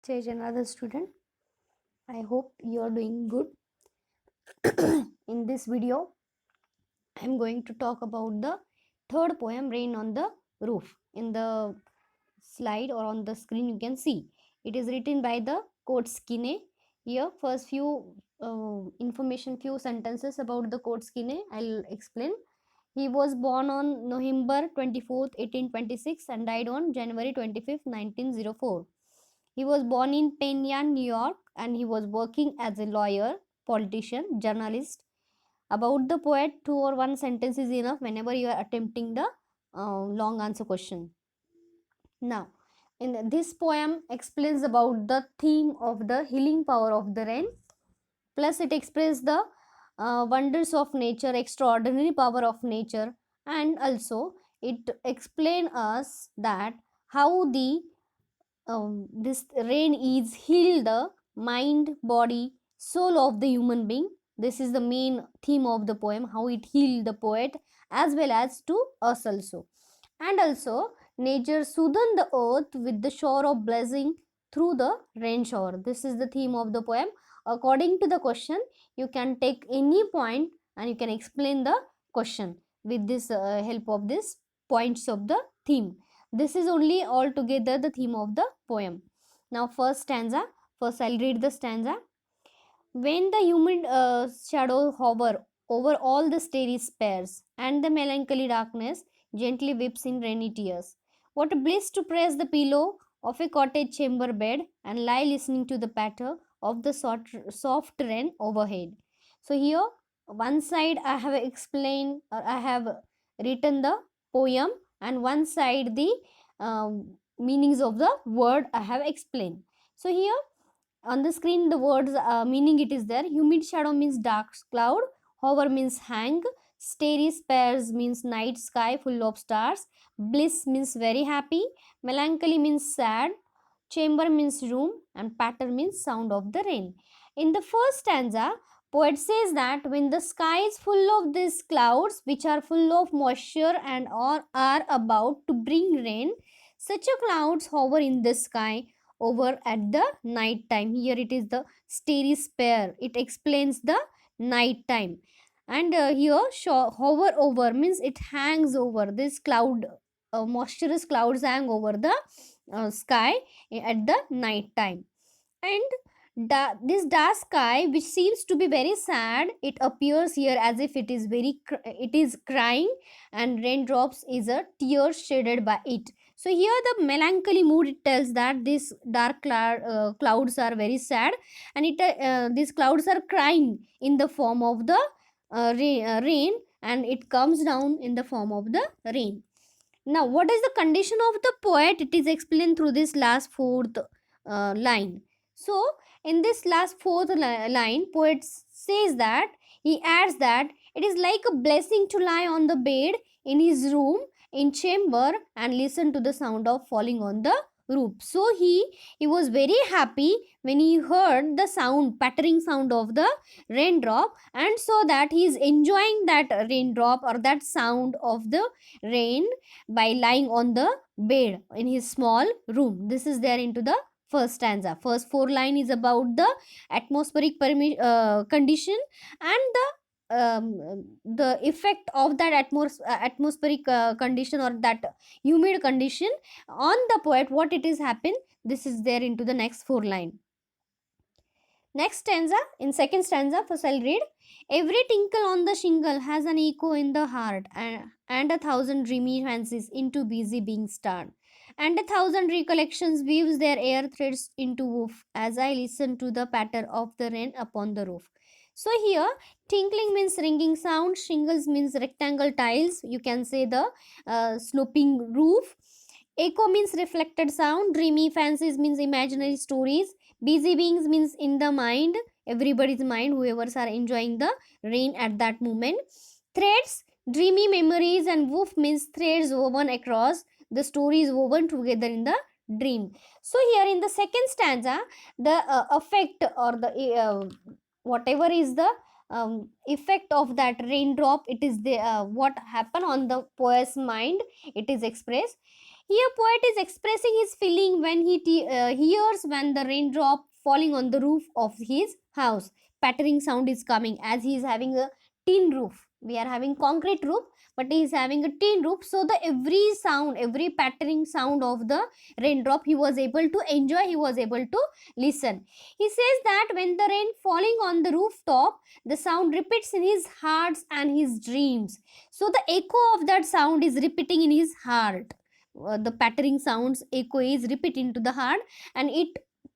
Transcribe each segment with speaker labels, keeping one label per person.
Speaker 1: Change another student. I hope you are doing good. In this video, I am going to talk about the third poem, Rain on the Roof. In the slide or on the screen, you can see it is written by the Kotskine. Here, first few information, few sentences about the Kotskine. I'll explain. He was born on November 24th, 1826 and died on January 25th, 1904. He was born in Penn, New York, and he was working as a lawyer, politician, journalist. About the poet, two or one sentence is enough whenever you are attempting the long answer question. Now, in this poem explains about the theme of the healing power of the rain. Plus, it expresses the wonders of nature, extraordinary power of nature, and also it explains us that how the this rain is heal the mind, body, soul of the human being. This is the main theme of the poem, how it healed the poet as well as to us also. And also, nature soothen the earth with the shower of blessing through the rain shower. This is the theme of the poem. According to the question, you can take any point and you can explain the question with this help of this points of the theme. This is only altogether the theme of the poem. Now, first stanza. First, I'll read the stanza. When the humid shadow hover over all the starry spheres, and the melancholy darkness gently weeps in rainy tears. What a bliss to press the pillow of a cottage chamber bed and lie listening to the patter of the soft rain overhead. So here, one side I have explained or I have written the poem, and one side the meanings of the word I have explained. So here on the screen the words meaning it is there. Humid shadow means dark cloud, hover means hang, starry spheres means night sky full of stars, bliss means very happy, melancholy means sad, chamber means room, and patter means sound of the rain. In the first stanza, poet says that when the sky is full of these clouds which are full of moisture and are about to bring rain, such a clouds hover in the sky over at the night time. Here it is the starry sphere. It explains the night time. And here hover over means it hangs over this cloud. Moisturous clouds hang over the sky at the night time. And this dark sky which seems to be very sad, it appears here as if it is it is crying, and raindrops is a tear shaded by it. So here the melancholy mood, it tells that these dark clouds are very sad, and these clouds are crying in the form of the rain, and it comes down in the form of the rain. Now, what is the condition of the poet? It is explained through this last fourth line. So, in this last fourth line, poet says that he adds that it is like a blessing to lie on the bed in his room, in chamber, and listen to the sound of falling on the roof. So he was very happy when he heard the sound, pattering sound of the raindrop, and so that he is enjoying that raindrop or that sound of the rain by lying on the bed in his small room. This is there into the first stanza. First four line is about the atmospheric condition and the effect of that atmospheric condition or that humid condition on the poet, what it is happen. This is there into the next four line. Next stanza, in second stanza, first I'll read. Every tinkle on the shingle has an echo in the heart, and a thousand dreamy fancies into busy being starred. And a thousand recollections weaves their air threads into woof as I listen to the patter of the rain upon the roof. So here, tinkling means ringing sound, shingles means rectangle tiles, you can say the sloping roof. Echo means reflected sound, dreamy fancies means imaginary stories, busy beings means in the mind, everybody's mind, whoever's are enjoying the rain at that moment. Threads, dreamy memories, and woof means threads woven across, the stories woven together in the dream. So here in the second stanza, the effect or the whatever is the effect of that raindrop, it is the what happened on the poet's mind, it is expressed. Here poet is expressing his feeling when he hears when the raindrop falling on the roof of his house. Pattering sound is coming as he is having a tin roof. We are having concrete roof, but he is having a tin roof. So the every sound, every pattering sound of the raindrop, he was able to enjoy. He was able to listen. He says that when the rain falling on the rooftop, the sound repeats in his hearts and his dreams. So the echo of that sound is repeating in his heart. The pattering sounds echo is repeat into the heart, and it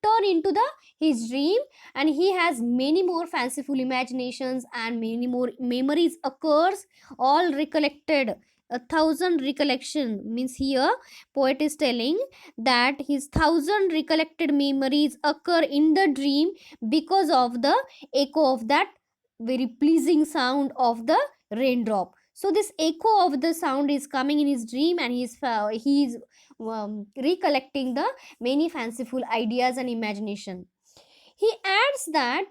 Speaker 1: turn into the his dream, and he has many more fanciful imaginations and many more memories occurs, all recollected. A thousand recollection means here poet is telling that his thousand recollected memories occur in the dream because of the echo of that very pleasing sound of the raindrop. So this echo of the sound is coming in his dream, and he's recollecting the many fanciful ideas and imagination. He adds that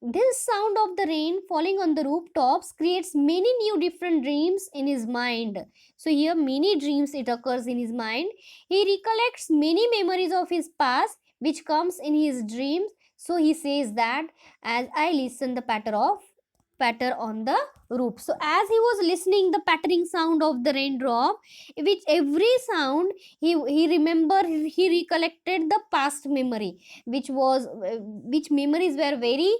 Speaker 1: this sound of the rain falling on the rooftops creates many new different dreams in his mind. So here many dreams it occurs in his mind. He recollects many memories of his past which comes in his dreams. So he says that as I listen the patter on the roof. So as he was listening the pattering sound of the raindrop, which every sound he remember, he recollected the past memory, which memories were very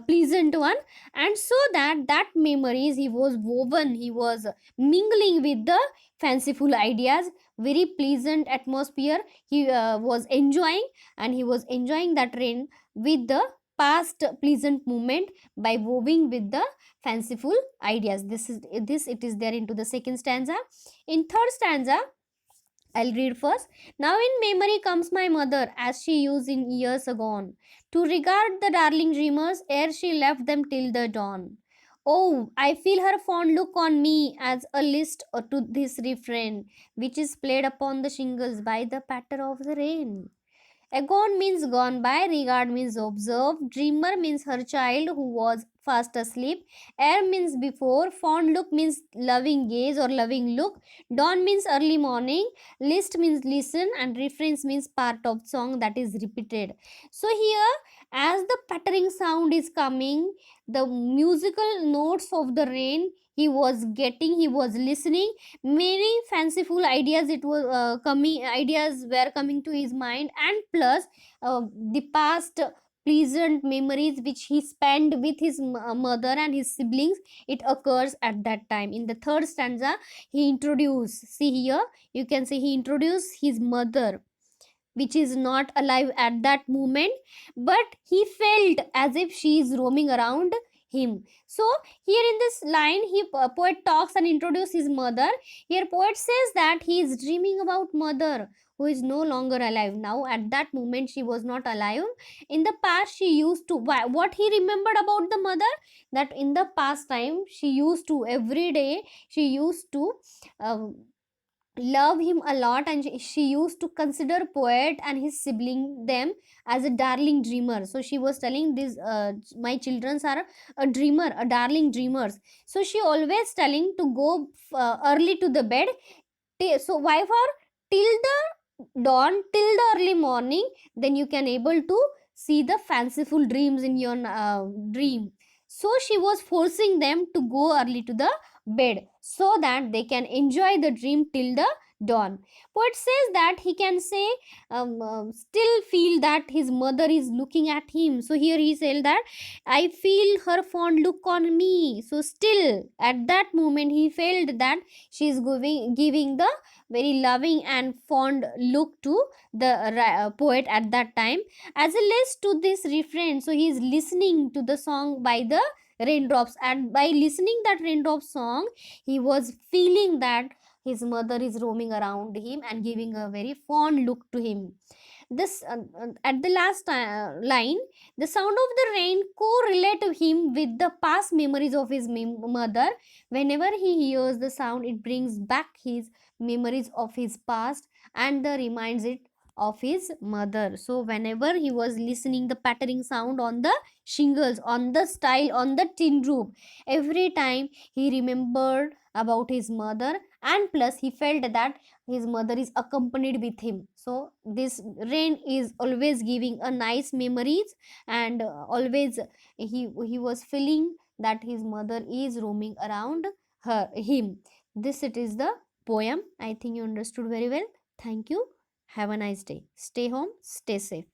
Speaker 1: pleasant one, and so that memories he was woven, he was mingling with the fanciful ideas, very pleasant atmosphere he was enjoying, and he was enjoying that rain with the past pleasant moment by woving with the fanciful ideas. This it is there into the second stanza. In third stanza, I'll read first. Now in memory comes my mother, as she used in years agone, to regard the darling dreamers ere she left them till the dawn. Oh, I feel her fond look on me as a list to this refrain, which is played upon the shingles by the patter of the rain. Agone means gone by, regard means observe, dreamer means her child who was fast asleep, ere means before, fond look means loving gaze or loving look, dawn means early morning, list means listen, and reference means part of song that is repeated. So here, as the pattering sound is coming, the musical notes of the rain he was getting, he was listening, many fanciful ideas it was coming, ideas were coming to his mind, and plus the past pleasant memories which he spent with his mother and his siblings, it occurs at that time. In the third stanza he introduced, see here you can see he introduced his mother, which is not alive at that moment, but he felt as if she is roaming around him. So here in this line he poet talks and introduces his mother. Here poet says that he is dreaming about mother who is no longer alive now. At that moment she was not alive. In the past she used to, what he remembered about the mother, that in the past time she used to every day, she used to uh, love him a lot, and she used to consider poet and his sibling them as a darling dreamer. So she was telling this, my children are a dreamer, a darling dreamers. So she always telling to go early to the bed. So why for till the dawn, till the early morning, then you can able to see the fanciful dreams in your dream. So she was forcing them to go early to the bed so that they can enjoy the dream till the dawn. Poet says that he can say still feel that his mother is looking at him. So here he said that I feel her fond look on me. So still at that moment he felt that she is giving the very loving and fond look to the poet at that time. As a list to this refrain, so he is listening to the song by the raindrops, and by listening that raindrop song he was feeling that his mother is roaming around him and giving a very fond look to him. This at the last line, the sound of the rain correlate him with the past memories of his mother. Whenever he hears the sound, it brings back his memories of his past and reminds it of his mother. So whenever he was listening the pattering sound on the shingles, on the style, on the tin roof, every time he remembered about his mother, and plus he felt that his mother is accompanied with him. So this rain is always giving a nice memories, and always he was feeling that his mother is roaming around him. This it is the poem. I think you understood very well. Thank you. Have a nice day. Stay home, stay safe.